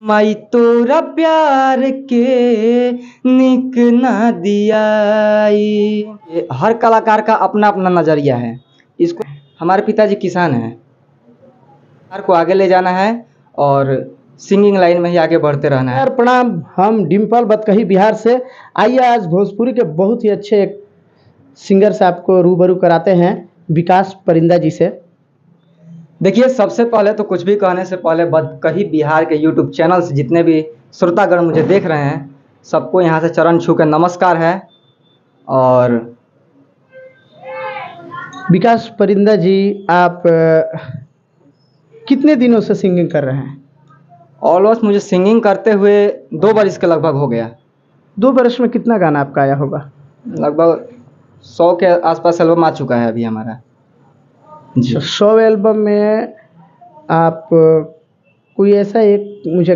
माई तोरा प्यार के निक ना दियाई। ये हर कलाकार का अपना अपना नजरिया है। इसको हमारे पिताजी किसान हैं, कलाकार को आगे ले जाना है और सिंगिंग लाइन में ही आगे बढ़ते रहना है। यार प्रणाम, हम डिम्पल बतकही बिहार से। आइए आज भोजपुरी के बहुत ही अच्छे एक सिंगर से आपको रूबरू कराते हैं, विकास परिंदा जी से। देखिए, सबसे पहले तो कुछ भी कहने से पहले बतकही बिहार के यूट्यूब चैनल से जितने भी श्रोतागण मुझे देख रहे हैं, सबको यहाँ से चरण छू के नमस्कार है। और विकास परिंदा जी, आप कितने दिनों से सिंगिंग कर रहे हैं? ऑलमोस्ट मुझे सिंगिंग करते हुए 2 बरस के लगभग हो गया। 2 बरस में कितना गाना आपका आया होगा? लगभग 100 के आसपास एल्बम आ चुका है अभी हमारा जी। 100 एल्बम में आप कोई ऐसा एक मुझे